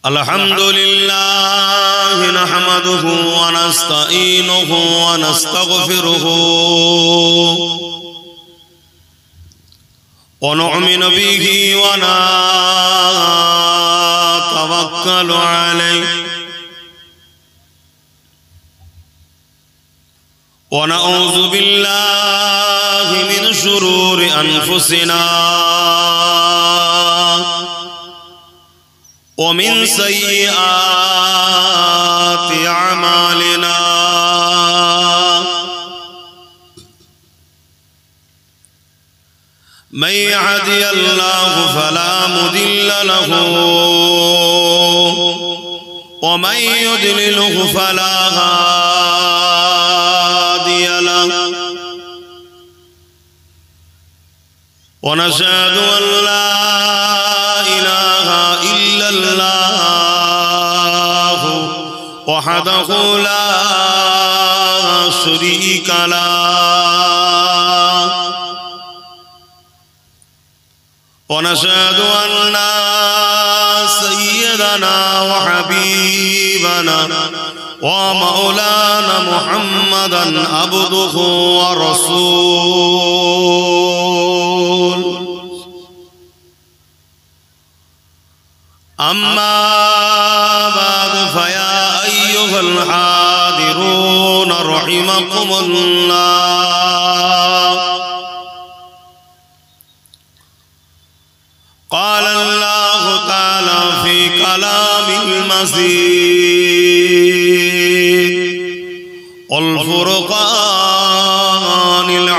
अल्हम्दुलिल्लाह नहमदुहु व नस्तईनुहु व नस्तगफिरुहु व नु'मिनु बिही व नतवक्कलु अलैहि व नऊज़ु बिल्लाहि मिन शुरूरि अनफुसिना वमिन सय्यिआति अमालिना मन यहदियल्लाहु फला मुदिल्ल लहु वमन युद्लिलहु फला हादिय लहु वनशहदु अन ला वहदहु ला शरीक लहु वनशहदु अन्ना सय्यदना व हबीबना व मौलाना मुहम्मदन अब्दुहु व रसूलुहु अम्मा बाद फया अय्युहल हादिरून रहिमकुमुल्लाह क़ाल अल्लाहु तआला फ़ी कलामिल मजीद वल फ़ुरक़ानिल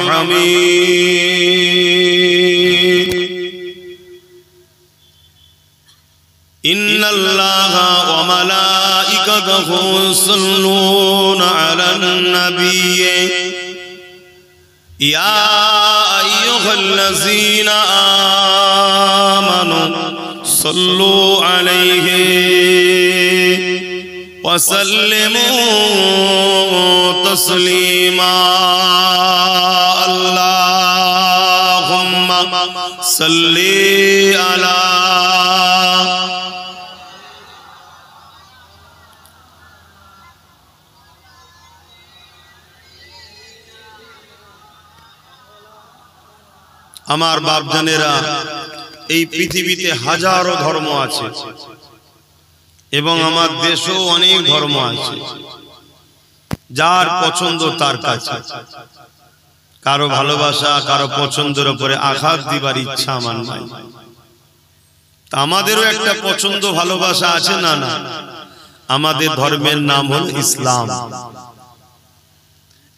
हमीद इन्नल्लाहा व मलाइकतहु युसल्लूना अलन नबिय्य या अय्युहल्लज़ीना आमनू सल्लू अलैहि व सल्लिमू तस्लीमा अल्लाहुम्मा सल्ली अला আমার বাপজানেরা এই পৃথিবীতে হাজারো ধর্ম আছে এবং আমার দেশেও অনেক ধর্ম আছে যার পছন্দ তার কাছে কারো ভালোবাসা কারো পছন্দের উপরে আঘাত দিবার ইচ্ছা আমার নাই তা আমাদেরও একটা পছন্দ ভালোবাসা আছে না না আমাদের ধর্মের নাম হলো ইসলাম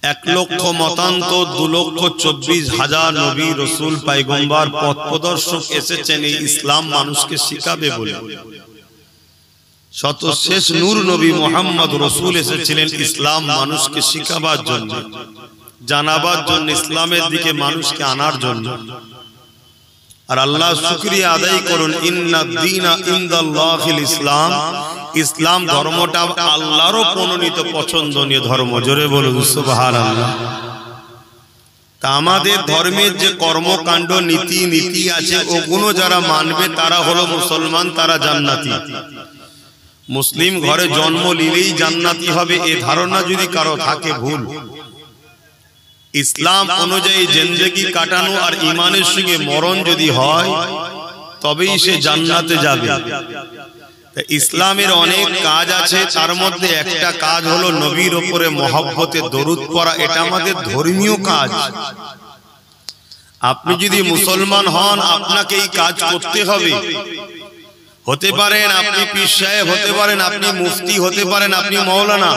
1,00,000 মতান্তর 2,24,000 নবী রাসূল পয়গম্বর পথ প্রদর্শক এসেছেন এই ইসলাম মানুষকে শিখাবে বলে সর্বশেষ নূর নবী মুহাম্মদ রাসূল এসেছিলেন ইসলাম মানুষকে শিখাবার জন্য জানাবার জন্য ইসলামের দিকে মানুষকে আনার জন্য আর আল্লাহ শুকরিয়া আদায় করুন ইন্নাদ দীনা ইনদাল্লাহিল ইসলাম ইসলাম ধর্মটা আল্লাহরও প্রণীত পছন্দনীয় ধর্ম জোরে বলুন সুবহানাল্লাহ তা আমাদের ধর্মের যে কর্মকাণ্ড নীতি আছে ওগুলো যারা মানবে তারা হলো মুসলমান তারা জান্নাতি মুসলিম ঘরে জন্ম নিলেই জান্নাতি হবে এই ধারণা যদি কারো থাকে ভুল ইসলাম অনুযায়ী জিন্দেগি কাটানো আর ঈমানের সঙ্গে মরণ যদি হয় তবেই সে জান্নাতে যাবে ইসলামের অনেক কাজ আছে তার মধ্যে একটা কাজ হলো নবীর উপরে মহব্বতে দরুদ পড়া এটা আমাদের ধর্মীয় কাজ আপনি যদি মুসলমান হন আপনাকে এই কাজ করতে হবে হতে পারেন আপনি পীর সাহেব হতে পারেন আপনি মুফতি হতে পারেন আপনি মাওলানা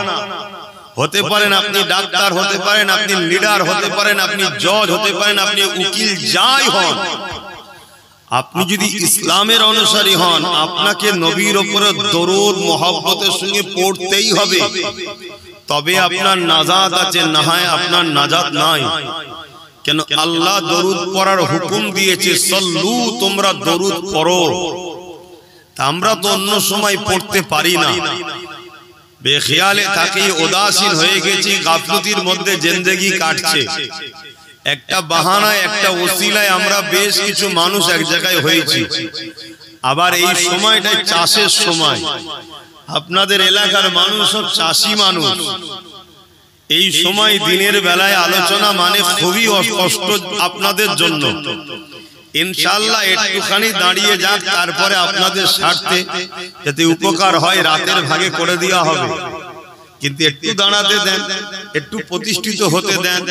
হতে পারেন আপনি ডাক্তার হতে পারেন আপনি লিডার হতে পারেন আপনি জজ হতে পারেন আপনি উকিল যাই হন আপনি যদি ইসলামের অনুসারী হন আপনাকে নবীর উপরে দরুদ মুহাব্বতের সঙ্গে পড়তেই হবে তবে আপনার নাজাত আছে না হয় আপনার নাজাত নাই কেন আল্লাহ দরুদ পড়ার হুকুম দিয়েছে সল্লু তোমরা দরুদ পড়ো তা আমরা তো অন্য সময় পড়তে পারি না বেখেয়ালে থাকি উদাসীন হয়ে গেছি গাফলতির মধ্যে জিন্দেগি কাটছে একটা বাহানায় একটা ওসিলায় আমরা বেশ কিছু মানুষ এক জায়গায় হয়েছি আবার এই সময়টাই চাষের সময়, আপনাদের এলাকার মানুষ সব চাষি মানুষ। এই সময় দিনের বেলায় আলোচনা মানে খুবই কষ্ট আপনাদের জন্য। ইনশাআল্লাহ একটুখানি দাঁড়িয়ে যাক, তারপরে আপনাদের স্বার্থে যাতে উপকার হয় রাতের ভাগে করে দেওয়া হবে, কিন্তু একটু দাঁড়াতে দেন, একটু প্রতিষ্ঠিত হতে দেন।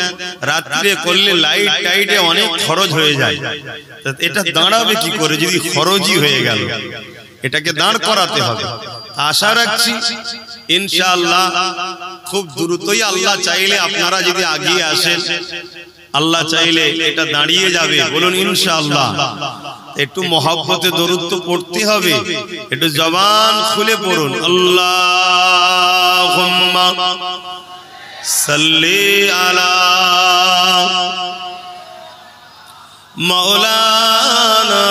রাত্রে করলে লাইট টাইটে অনেক খরচ হয়ে যায়, এটা দাঁড়াবে কি করে যদি খরচই হয়ে গেল? এটাকে দাঁড় করাতে হবে। আশা রাখছি ইনশাআল্লাহ খুব দ্রুতই, আল্লাহ চাইলে আপনারা যদি আগিয়ে আসেন, আল্লাহ চাইলে এটা দাঁড়িয়ে যাবে। বলুন ইনশাআল্লাহ। একটু মহব্বতে দরুদ তো পড়তে হবে, একটু জবান খুলে পড়ুন। আল্লাহুম্মা সাল্লি আলা মাওলানা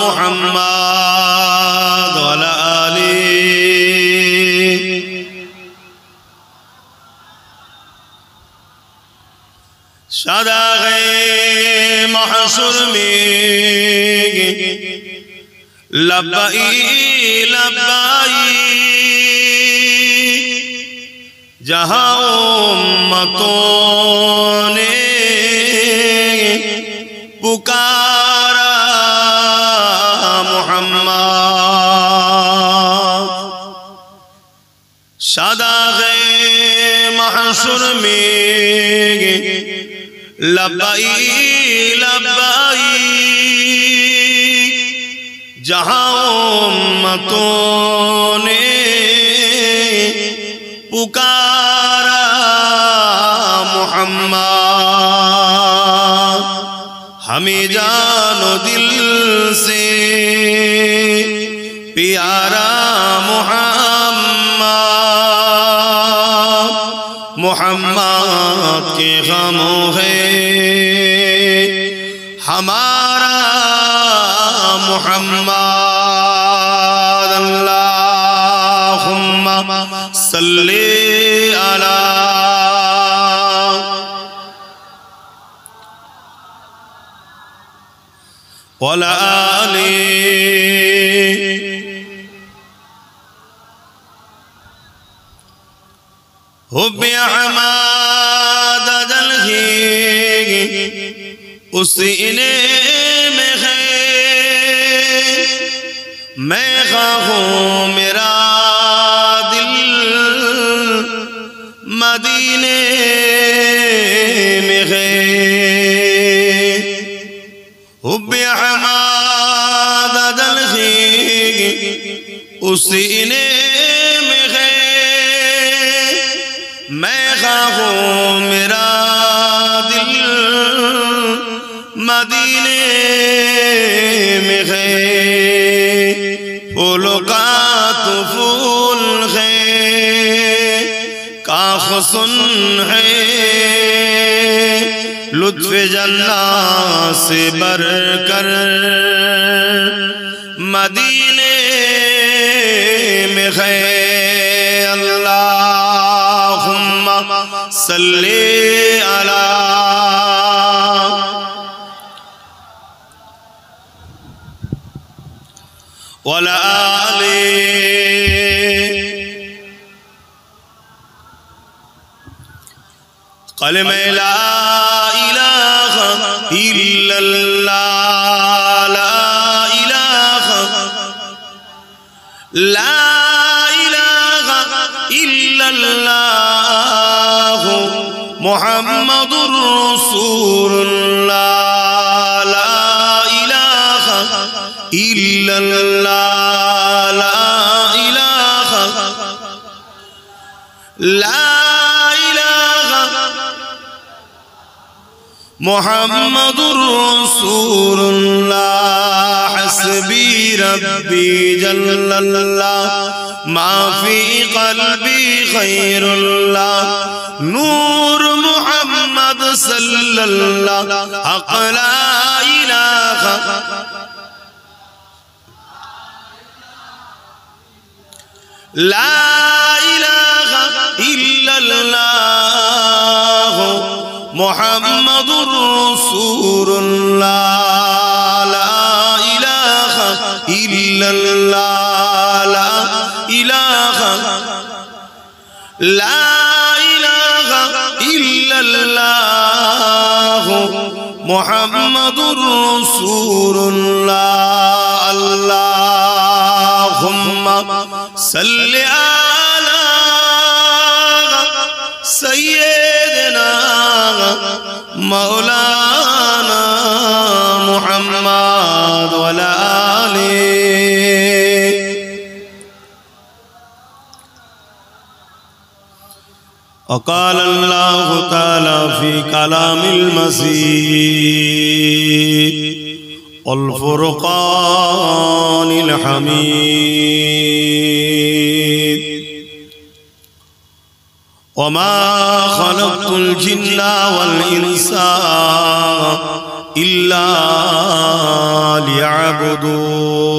মুহাম্মাদ ওয়া আলা আলিহি शादाग़े महशर में लब्बाई लब्बाई जहाँ उम्मतों ने पुकारा मुहम्मद। शादाग़े महशर में लब्बाई लब्बाई जहाँ उम्मतों ने पुकारा मुहम्मद। हमें जानो दिल से प्यारा मुहम्मद, मुहम्मद के गमों है हमारा मुहम्मद। अल्लाहुम्मा सल्ली अला वला आलिहि हुब्बे अहमद जलही उस इने में है, मैं खाहूँ मेरा दिल मदीने में है। हुब्बे अहमद जलही उस इने में है, मैं खाहूँ मेरा दिल मदीने में है। फूलों का तो फूल है, का हुस्न है, लुत्फ़ जन्नत से बढ़कर मदीने में है। अल्लाहुम्मा सल्ली अला वला आलिहि। कलमे ला इलाहा इल्लल्लाह, ला इलाहा इल्लल्लाह मुहम्मदुर रसूलुल्लाह, ला इलाहा इल्लल्लाह, ला इलाहा ला इलाहा मुहम्मदुर रसूलुल्लाह। हस्बी रब्बी जल्लल्लाह मा फी क़ल्बी खैरुल्लाह, नूर मुहम्मद सल्लल्लाह हक़ ला इलाहा ला इलाहा इल्लल्लाह मुहम्मदुर रसूलुल्लाह, ला इलाहा ইল্লাল্লাহ লা ইলাহা ইল্লাল্লাহ মুহাম্মাদুর রাসূলুল্লাহ আল্লাহুম্মা সাল্লি আলা সাইয়্যিদিনা মাওলানা মুহাম্মাদ ওয়া আলা আলিহি وقال الله تعالى في كلام المسيح والفرقان الحميد وما خلقت الجن والإنس إلا ليعبدون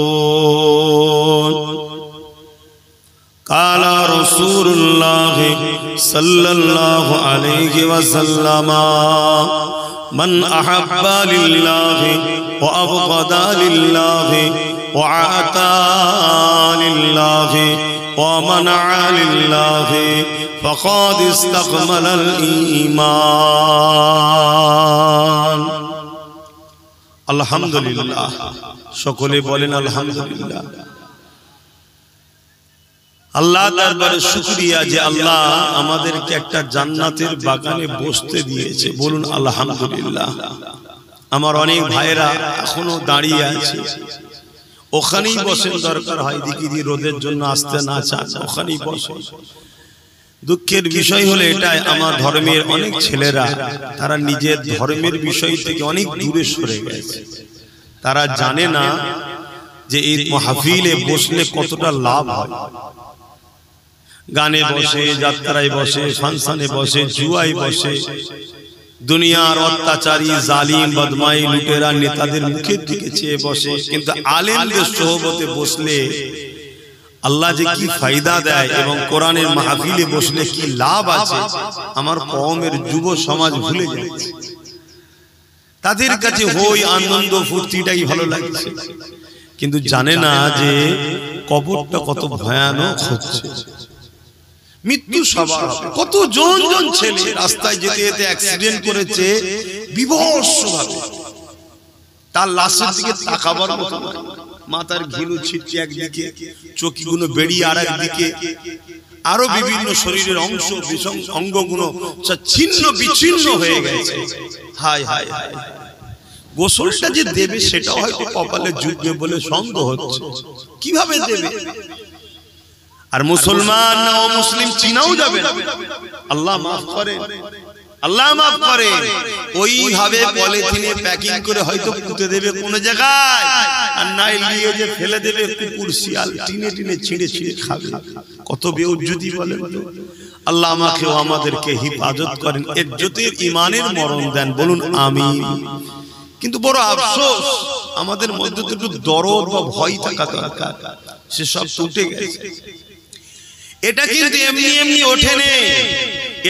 قال رسول الله صلى الله عليه وسلم من أحب لله وأبغض لله وعطى لله ومنع لله فقد استكمل الإيمان الحمد لله সকলে বলেন আলহামদুলিল্লাহ আল্লাহ দরবারে শুকরিয়া যে আল্লাহ আমাদেরকে একটা জান্নাতের বাগানে বসতে দিয়েছে বলুন আলহামদুলিল্লাহ আমার অনেক ভাইরা এখনো দাঁড়িয়ে আছে ওখানেই বসেন দরকার হয় দিকিদি রোদের জন্য আসতে না চান ওখানেই বসে দুঃখের বিষয় হলো এটাই আমার ধর্মের অনেক ছেলেরা তারা নিজের ধর্মের বিষয় থেকে অনেক দূরে সরে গেছে তারা জানে না যে এই মাহফিলে বসলে কতটা লাভ হয় গানে বসে যাত্রায় বসে ফাংশনে বসে জুয়ায় বসে দুনিয়ার অত্যাচারী জালিম বদমাই লুটেরা নেতাদের মুখের দিকে চেয়ে বসে কিন্তু আলেমদের সোহবতে বসলে আল্লাহ যে কি ফায়দা দেয় এবং কোরআনের মাহফিলে বসলে কি লাভ আছে আমার কওমের যুব সমাজ ভুলে যাচ্ছে তাদের কাছে হই আনন্দ ফুর্তিটাই ভালো লাগছে কিন্তু জানে না যে কবরটা কত ভয়ানক হচ্ছে মৃত্যু সবার হবে কত জন জন ছেলে রাস্তায় যেতে যেতে অ্যাক্সিডেন্ট করেছে বিভৎসভাবে তার লাশের দিকে তাকাবার মতো নয় মাথার ঘিলু ছিটছে একদিকে চোখগুলো বেরিয়ে আর একদিকে আরো বিভিন্ন শরীরের অংশ অঙ্গগুলো ছিন্ন বিচ্ছিন্ন হয়ে গেছে হায় হায় হায় গোসলটা যে দেবে সেটাও হয়তো কপালে জুটবে বলে সন্দেহ হচ্ছে কিভাবে দেবে আর মুসলমান না ও মুসলিম চিনাও যাবে না আল্লাহ মাফ করে আল্লাহ মাফ করে ওইভাবে পলিথিনে প্যাকিং করে হয়তো পুঁতে দেবে কোন জায়গায় আর নাই নিয়ে যে ফেলে দেবে কুকুর শিয়াল টিনে টিনে ছিঁড়ে ছিঁড়ে খাবে কত বেউজ্জতি বলেন তো আল্লাহ আমাকে ও আমাদেরকে হিফাজত করেন ইজ্জতের ঈমানের মরণ দেন বলুন আমিন কিন্তু বড় আফসোস আমাদের মধ্যে তো একটু দরদ বা ভয় থাকা দরকার সে সব উঠে গেছে এটা কিন্তু এমনি এমনি ওঠেনি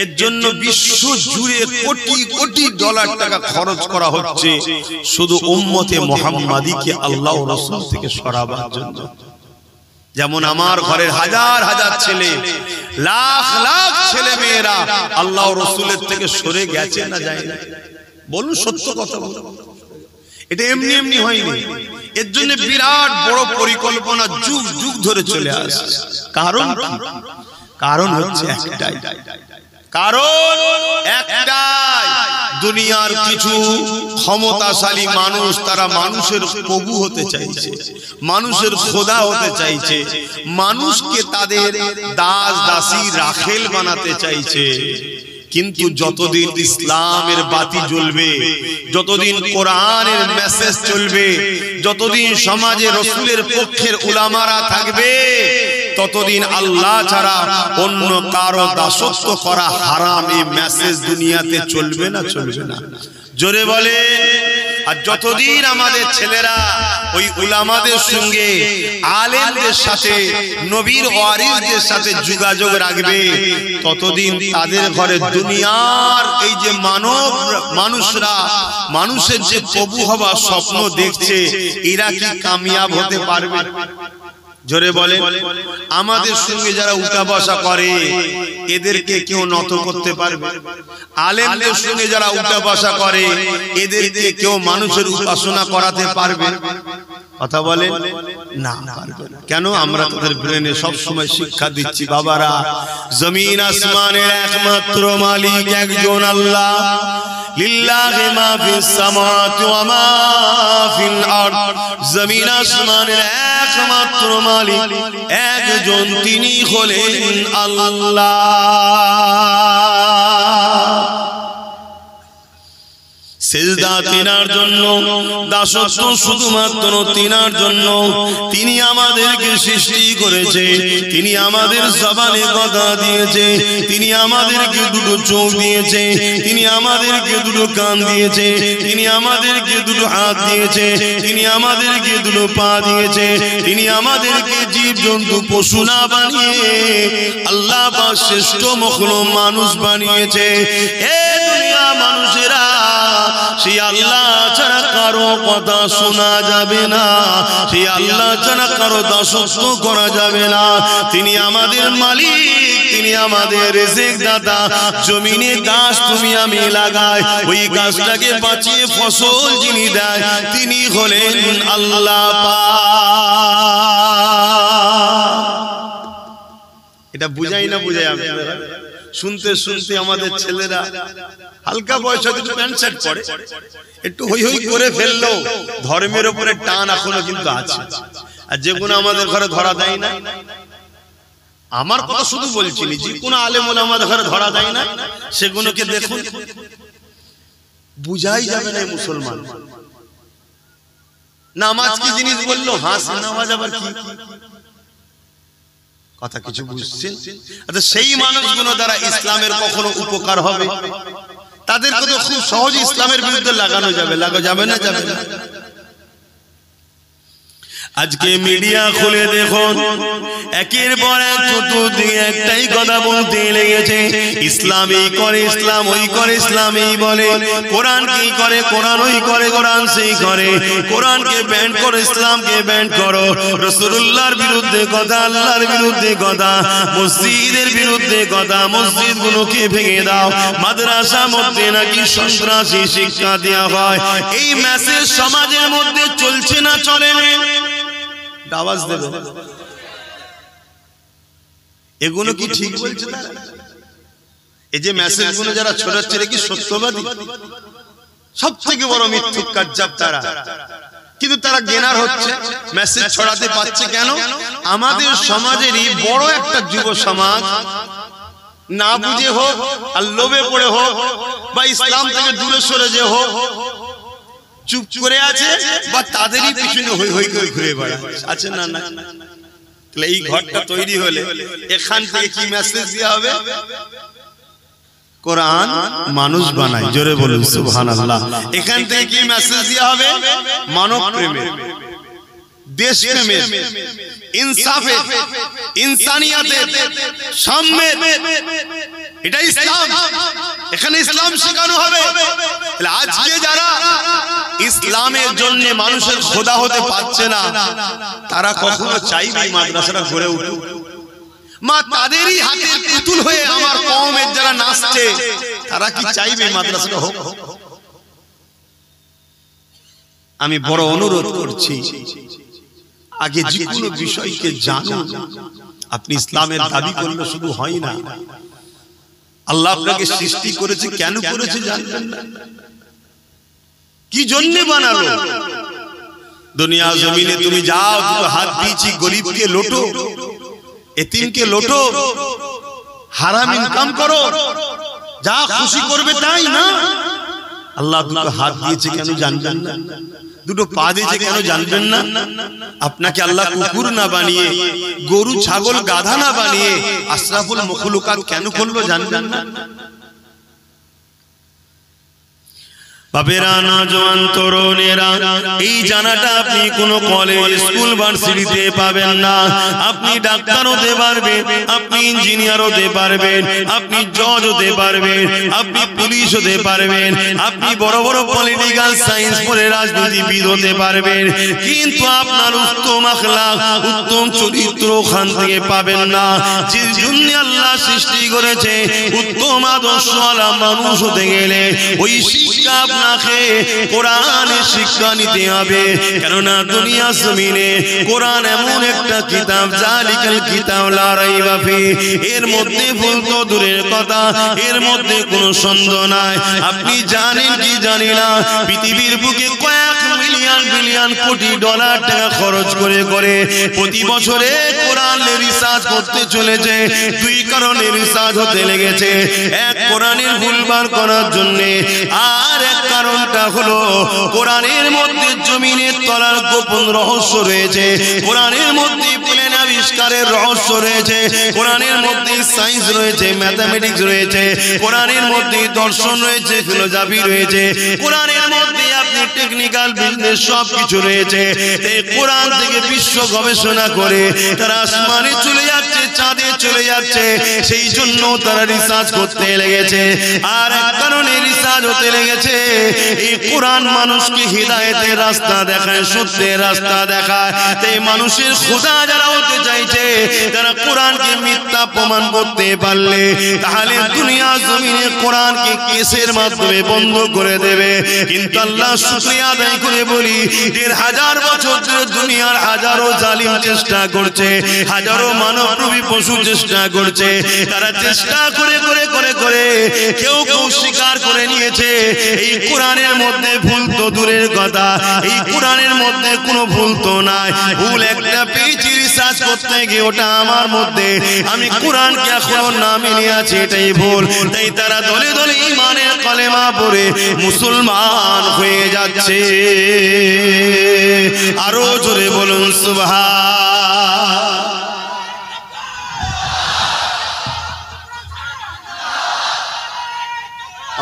এর জন্য বিশ্ব জুড়ে কোটি কোটি ডলার টাকা খরচ করা হচ্ছে শুধু উম্মতে মুহাম্মাদীকে আল্লাহ ও রাসূল থেকে সরাবার জন্য যেমন আমার ঘরের হাজার হাজার ছেলে লাখ লাখ ছেলে মেয়েরা আল্লাহ ও রাসূলের থেকে সরে গেছে না যায় না বলুন সত্য কথা বলুন এটা এমনি এমনি হয়নি এর জন্য বিরাট বড় পরিকল্পনা যুগ যুগ ধরে চলে আসছে কারণ হচ্ছে একটাই দুনিয়ার কিছু ক্ষমতাশালী মানুষ তারা মানুষের প্রভু হতে চাইছে মানুষের খোদা হতে চাইছে মানুষকে তাদের দাস দাসী রাখেল বানাতে চাইছে কিন্তু যতদিন ইসলামের বাতি জ্বলবে যতদিন কোরআনের মেসেজ চলবে যতদিন সমাজে রাসূলের পক্ষের উলামারা থাকবে ততদিন আল্লাহ ছাড়া অন্য কারো দাসত্ব করা হারাম এই মেসেজ দুনিয়াতে চলবে না জোরে বলে আর যতদিন আমাদের ছেলেরা ওই উলামাদের সঙ্গে আলেমদের সাথে নবীর ওয়ারিসদের সাথে যোগাযোগ রাখবে, ততদিন তাদের ঘরে দুনিয়ার এই যে মানুষরা মানুষের যে প্রভু হওয়া স্বপ্ন দেখছে, এরা কি কামিয়াব হতে পারবে? জোরে বলে। আমাদের সঙ্গে যারা উঠা বসা করে এদেরকে কেউ নত করতে পারবে? আলেমদের সঙ্গে যারা উঠা বসা করে এদেরকে কেউ মানুষের উপাসনা করাতে পারবে? কথা বলে না, পারবে না। কেন? আমরা তাদের ব্রেনে সব সময় শিক্ষা দিচ্ছি, বাবারা জমিন আসমানের একমাত্র মালিক একজন আল্লাহ। লিল্লাহি মা ফিস সামাওয়াতি ওয়া মা ফিল আরদ। জমিন আসমানের একমাত্র মালিক একজন, তিনি হলেন আল্লাহ। সেজদা তিনার জন্য, দাসত্ব শুধুমাত্র তিনার জন্য। তিনি আমাদেরকে সৃষ্টি করেছে, তিনি আমাদের জবানে কথা দিয়েছে, তিনি আমাদেরকে দুটো চোখ দিয়েছে, তিনি আমাদেরকে দুটো কান দিয়েছে, তিনি আমাদেরকে দুটো হাত দিয়েছে, তিনি আমাদেরকে দুটো পা দিয়েছে, তিনি আমাদেরকে জীবজন্তু পশু না বানিয়ে আল্লাহ পাক শ্রেষ্ঠ মখলুক মানুষ বানিয়েছে। এ দুনিয়া মানুষেরা, সেই আল্লাহ ছাড়া কারো কথা শোনা যাবে না, সেই আল্লাহ ছাড়া কারো দাসত্ব করা যাবে না। তিনি আমাদের মালিক, তিনি আমাদের রিজিক দাতা। জমিনে গাছ তুমি আমি লাগাই, ওই গাছটাকে বাঁচিয়ে ফসল যিনি দেয় তিনি হলেন আল্লাহ পাক। এটা বুঝাই না বুঝাই? আপনারা শুনতে শুনতে আমাদের ছেলেরা হালকা বয়সে একটু প্যান্ট শার্ট পরে, একটু হই হই করে ফেললো, ধর্মের উপরে টান এখনো কিন্তু আছে। আর যেগুলো আমাদের ঘরে ধরা দেয় না, আমার কথা শুধু বলছি, যে কোনো আলেম ওলামা আমাদের ঘরে ধরা দেয় না, সেগুলোকে দেখুন, বুঝাই যাবে না মুসলমান। নামাজ কি জিনিস বললো? হাস নামাজ আবার কি কথা? কিছু বুঝছেন? আচ্ছা, সেই মানুষগুলো দ্বারা ইসলামের কখনো উপকার হবে? তাদেরকে তো খুব সহজে ইসলামের বিরুদ্ধে লাগানো যাবে, যাবে না? যাবে না। আজকে মিডিয়া খুলে দেখুন, একের পর এক চতুর্দিকে একটাই কথা বলতে লেগেছে, ইসলাম এই করে, ইসলাম ওই করে, ইসলাম এই বলে, কোরআন কি করে, কোরআন ওই করে, কোরআন সেই করে, কোরআনকে ব্যান করো, ইসলামকে ব্যান করো, রাসূলুল্লাহর বিরুদ্ধে কথা, আল্লাহর বিরুদ্ধে কথা, মসজিদের বিরুদ্ধে কথা, মসজিদগুলোকে ভেঙে দাও, মাদ্রাসা মধ্যে নাকি সন্ত্রাসী শিক্ষা দেওয়া হয়। এই মেসেজ সমাজের মধ্যে চলছে না চলে না? আওয়াজ দেবে। এগুলো কি ঠিক বলছে না? এই যে মেসেজগুলো যারা ছড়াচ্ছে কি সত্যবাদী? সবথেকে বড় মিথ্যুক কাজ্জাব তারা। কিন্তু তারা গেনার হচ্ছে, মেসেজ ছড়াতে পারছে কেন? আমাদের সমাজেরই বড় একটা যুব সমাজ না বুঝে হোক, আর লোভে পড়ে হোক, বা ইসলাম থেকে দূরে সরে যে হোক, চুপ করে আছে, বা তাদেরই পিছনে হই হই করে ঘুরে বেড়াচ্ছে, আছে না? না। তাহলে এই ঘরটা তৈরি হলে এখান থেকে কি মেসেজ দেওয়া হবে? কোরআন মানুষ বানায়, জোরে বলুন সুবহানাল্লাহ। এখান থেকে কি মেসেজ দেওয়া হবে? মানব প্রেমের, দেশ প্রেমের, ইনসাফের, ইনসানিয়াতের, সাম্যের। এটা ইসলাম, এখানে ইসলাম শেখানো হবে। আজকে যারা ইসলামের জন্য মানুষের খোদা হতে পারছে না, তারা কখনো চাইবে মাদ্রাসাটা গড়ে উঠুক? মা তাদেরই হাতের পুতুল হয়ে আমার কওমের যারা নাচছে, তারা কি চাইবে মাদ্রাসাটা হোক? আমি বড় অনুরোধ করছি, আগে যে কোনো বিষয়কে জানুন। আপনি ইসলামের দাবি করলে শুধু হয় না। আল্লাহ আপনাকে সৃষ্টি করেছে, কেন করেছে জানবেন না? কি জন্য বানালো? দুনিয়া জমিনে তুমি যাও, দুটো হাত দিয়েছি, গরিবকে লোটো, এতিমকে লোটো, হারাম ইনকাম করো, যা খুশি করবে তাই না? আল্লাহ দুটো হাত দিয়েছে কেন জানবেন না? দুটো পা দিয়েছে কেন জানবেন না? আপনাকে আল্লাহ কুকুর না বানিয়ে, গরু ছাগল গাধা না বানিয়ে আশরাফুল মখলুকাত কেন করলো জানবেন না? বাপেরা, নওজোয়ান তরুণেরা, এই জানাটা আপনি কোনো কলেজ, স্কুল, ভার্সিটিতে পাবেন না। আপনি ডাক্তার হতে পারবেন, আপনি ইঞ্জিনিয়ার হতে পারবেন, আপনি জজ হতে পারবেন, আপনি পুলিশ হতে পারবেন, আপনি বড় বড় পলিটিক্যাল সায়েন্স পড়ে রাজনীতিবিদ হতে পারবেন, কিন্তু আপনার উত্তম আখলাক, উত্তম চরিত্র ওখান থেকে পাবেন না। যে জন্য আল্লাহ সৃষ্টি করেছে, উত্তম আদর্শওয়ালা মানুষ হতে গেলে ওই শিক্ষা আপনাকে কোরআনের শিক্ষা নিতে হবে। কেননা দুনিয়া জমিনে কোরআন এমন একটা কিতাব, জালিকাল কিতাব লা রাইবা ফি, এর মধ্যে ভুল তো দূরের কথা, এর মধ্যে কোনো সন্দেহ নাই। আপনি জানেন কি জানি না, পৃথিবীর বুকে কয়েক মিলিয়ন বিলিয়ন কোটি ডলার টাকা খরচ করে করে প্রতি বছরে কোরআনের রিসার্চ করতে চলেছে। দুই কারণে রিসার্চ হতে লেগেছে, এক কোরআনের ভুলবার করার জন্য, আর এক কারণটা হলো কোরআনের মধ্যে জমিনের তলার গোপন রহস্য রয়েছে, কোরআনের মধ্যে প্লেন আবিষ্কারের রহস্য রয়েছে, কোরআনের মধ্যে সায়েন্স রয়েছে, ম্যাথমেটিক্স রয়েছে, কোরআনের মধ্যে দর্শন রয়েছে, ফিলোসফি রয়েছে, কোরআনের মধ্যে আপনি টেকনিক্যাল বিজনেস সব কিছু রয়েছে। এই কোরআন থেকে বিশ্ব গবেষণা করে তারা আসমানে চলে যাচ্ছে, চাঁদে চলে যাচ্ছে, সেই জন্য তারা রিসার্চ করতে লেগেছে। আর এক কারণে রিসার্চ হতে লেগেছে, এই কোরআন মানুষকে হিদায়াতের রাস্তা দেখায়, সত্যের রাস্তা দেখায়। তাই মানুষের খোদা যারা হতে চাইছে, তারা কোরআনকে মিথ্যা প্রমাণ করতে পারলে তাহলে দুনিয়া জমিনে কোরআনকে কেসের মাধ্যমে বন্ধ করে দেবে। কিন্তু আল্লাহ শুকরিয়া আদায় করে বলি, ১,৫০০ বছর ধরে দুনিয়ার হাজারো জালিম চেষ্টা করছে, হাজারো মানবরূপী পশু চেষ্টা করছে, তারা চেষ্টা করে করে করে করে কেউ কেউ স্বীকার করে নিয়েছে এই কোরআনের মধ্যে ভুল তো দূরের কথা, এই কোরআনের মধ্যে কোনো ভুল তো নাই। ভুল একটা পেয়েছি রিসার্চ করতে গিয়ে, ওটা আমার মধ্যে, আমি কোরআনকে এখনো না মেনে আছি, এটাই ভুল। তাই তারা দলে দলে ঈমানের কলেমা পড়ে মুসলমান হয়ে যাচ্ছে। আরো জোরে বলুন সুবহান।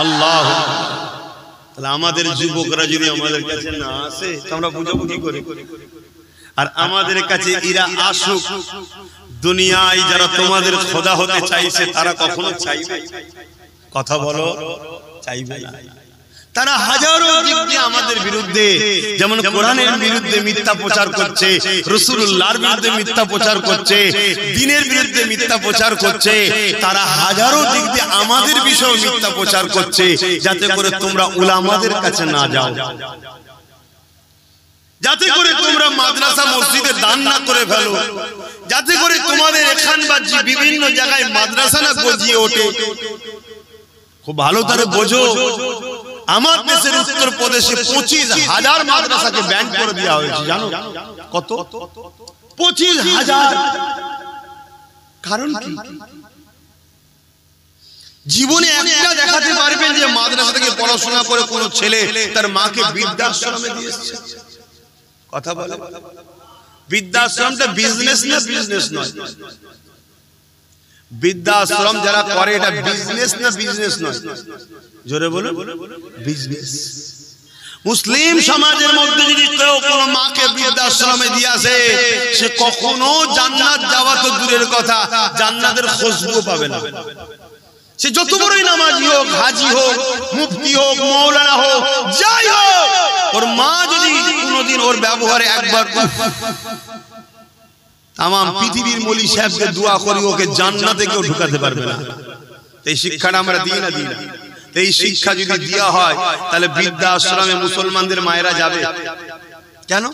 আল্লাহ। তাহলে আমাদের যুবকরা যদি আমাদের কাছে না আসে, আমরা বুঝাবো কি করে? আর আমাদের কাছে এরা আসুক। দুনিয়ায় যারা তোমাদের খোদা হতে চাইছে, তারা কখনো চাইবে? কথা বলো, চাইবে না। তারা হাজারো দিক দিয়ে আমাদের বিরুদ্ধে, যেমন কোরআনের বিরুদ্ধে মিথ্যা প্রচার করছে, রাসূলুল্লাহর বিরুদ্ধে মিথ্যা প্রচার করছে, দ্বীনের বিরুদ্ধে মিথ্যা প্রচার করছে, তারা হাজারো দিক দিয়ে আমাদের বিষয়ে মিথ্যা প্রচার করছে, যাতে করে তোমরা উলামাদের কাছে না যাও, যাতে করে তোমরা মাদ্রাসা মসজিদে দান না করে ফেলো, যাতে করে তোমাদের এখান বাজি বিভিন্ন জায়গায় মাদ্রাসা না গজিয়ে ওঠে। খুব ভালো করে বোঝো, আমার দেশের উত্তরপ্রদেশে 25,000 মাদ্রাসাকে ব্যান করে দেওয়া হয়েছে। জানো কত? 25,000। কারণ কি? জীবনে একটা দেখাতে পারবেন যে মাদ্রাসা থেকে পড়াশোনা করে কোন ছেলে তার মাকে বৃদ্ধাশ্রমে দিয়েছে? কথা বলে। বৃদ্ধাশ্রমটা বিজনেস না বিজনেস নয়? বৃদ্ধাশ্রম যারা করে এটা বিজনেস না বিজনেস নয়? জোরে বলো, বিজনেস। মুসলিম সমাজের মধ্যে যদি কেউ কোনো মাকে বৃদ্ধাশ্রমে দিয়ে আসে, সে কখনো জান্নাত যাওয়া তো দূরের কথা, জান্নাতের খুশবু পাবে না। সে যত বড়ই নামাজি হোক, হাজি হোক, মুফতি হোক, মাওলানা হোক, যাই হোক, ওর মা যদি কোনোদিন ওর ব্যবহারে একবার তামাম পৃথিবীর মলি সাহেবকে দোয়া করি ওকে জান্নাতে কেউ ঢুকাতে পারবে না। এই শিক্ষাটা আমরা দিই না, দিই না। এই শিক্ষা যদি দেওয়া হয়, তাহলে বৃদ্ধাশ্রমে মুসলমানদের মায়েরা যাবে কেন?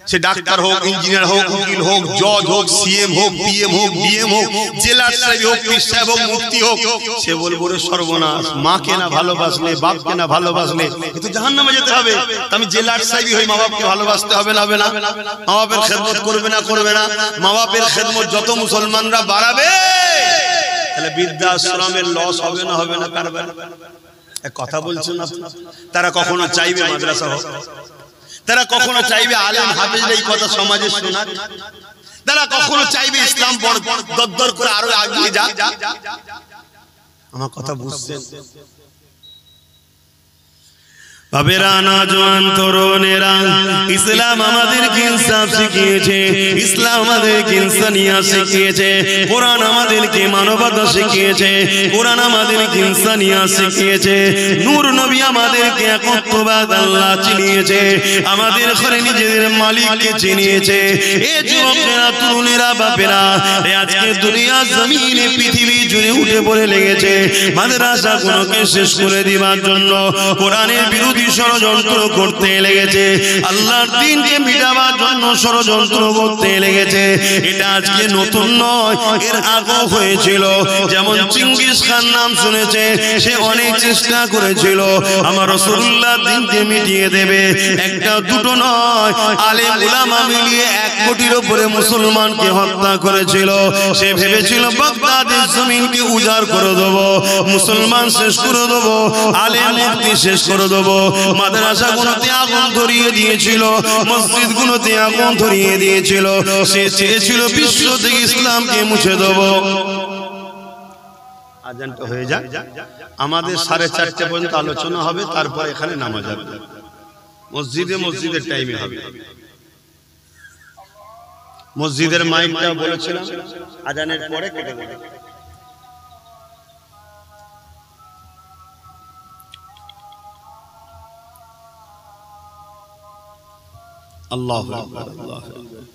সে ডাক্তার হোক, ইঞ্জিনিয়ার হোক, উকিল হোক, জজ হোক, সিএম হোক, পিএম হোক, ডিএম হোক, জেলার সাহেব হোক, পীর সাহেব হোক, মুফতি হোক, সে বলবো রে সর্বনাশ, মাকে না ভালোবাসলে, বাপকে না ভালোবাসলে এ তো জাহান্নামে যেতে হবে। আমি জেলার সাহেবই হই, মা বাপকে ভালোবাসতে হবে না? হবে না? মা বাপের খেদমত করবে না? করবে না? মা বাপের খেদমত যত মুসলমানরা বাড়াবে, তাহলে বৃদ্ধাশ্রমের লস হবে না? হবে না? কারবার কথা বলছেন না। তারা কখনো চাইবে মাদ্রাসা হোক? তারা কখনো চাইবে আলেম হাফেজরা এই কথা সমাজে শোনাক? তারা কখনো চাইবে ইসলাম দরদর করে আরো এগিয়ে যাক? আমার কথা বুঝছেন? বাবেরা, নওজোয়ান তরুণেরা, ইসলাম আমাদেরকে ইনসাফ শিখিয়েছে, ইসলাম আমাদেরকে ইনসানিয়াত শিখিয়েছে, কোরআন আমাদেরকে মানবতা শিখিয়েছে, কোরআন আমাদেরকে ইনসানিয়াত শিখিয়েছে, নূর নবী আমাদেরকে একত্ববাদ আল্লাহ চিনিয়েছে, আমাদের ঘরে নিজেদের মালিককে চিনিয়েছে। এ যুবকেরা, তরুণেরা, বাপেরা, আজকে দুনিয়া জমিনে পৃথিবী জুড়ে উঠে পড়ে লেগেছে মাদ্রাসাগুলোকে শেষ করে দিবার জন্য, কোরআনের বিরুদ্ধে ষড়যন্ত্র করতে লেগেছে, আল্লাহর দ্বীনকে মিটাবার জন্য ষড়যন্ত্র করতে লেগেছে। এটা আজকে নতুন নয়, এর আগেও হয়েছিল। যেমন চিঙ্গিস খান নাম শুনেছে, সে অনেক চেষ্টা করেছিল আমার রাসূলুল্লাহ দ্বীনকে মিটিয়ে দেবে। একটা দুটো নয়, আলেম উলামা মিলিয়ে 1 কোটির উপরে মুসলমানকে হত্যা করেছিল। সে ভেবেছিল বাগদাদের জমিনকে উজাড় করে দেবো, মুসলমান শেষ করে দেবো, আলেম মুফতি শেষ করে দেবো। মাদ্রাসাগুলোতে আগুন ধরিয়ে দিয়েছিল, মসজিদগুলোতে আগুন ধরিয়ে দিয়েছিল। সে চেয়েছিল বিশ্ব থেকে ইসলামকে মুছে দেবো। আজানটা হয়ে যাক, আমাদের 4:30 পর্যন্ত আলোচনা হবে, তারপর এখানে নামাজ হবে, মসজিদের টাইমে হবে। মসজিদের মাইকটা বলেছিলাম আজানের পরে কেটে দেবে। আল্লাহু আকবার, আল্লাহু আকবার।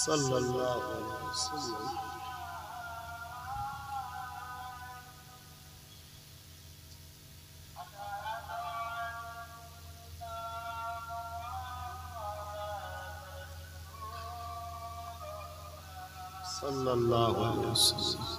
সাল্লাল্লাহু আলাইহি ওয়াসাল্লাম। সাল্লাল্লাহু আলাইহি ওয়াসাল্লাম।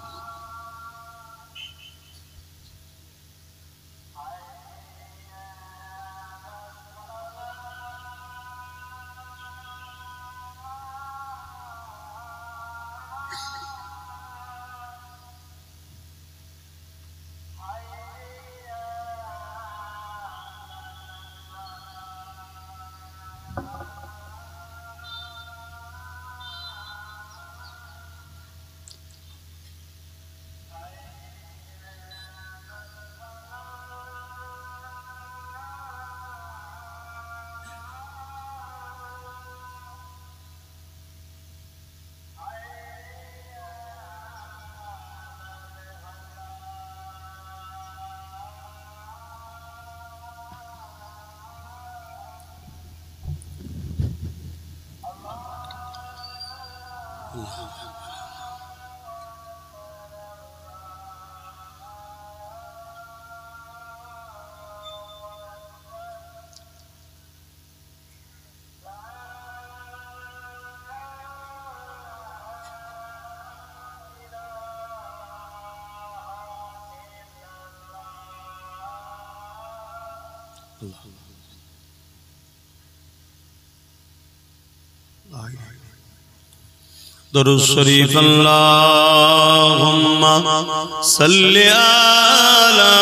दरूद शरीफ अल्लाहुम्मा सल्लि अला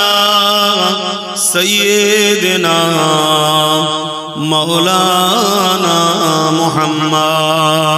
सय्यिदिना मौलाना मुहम्मद।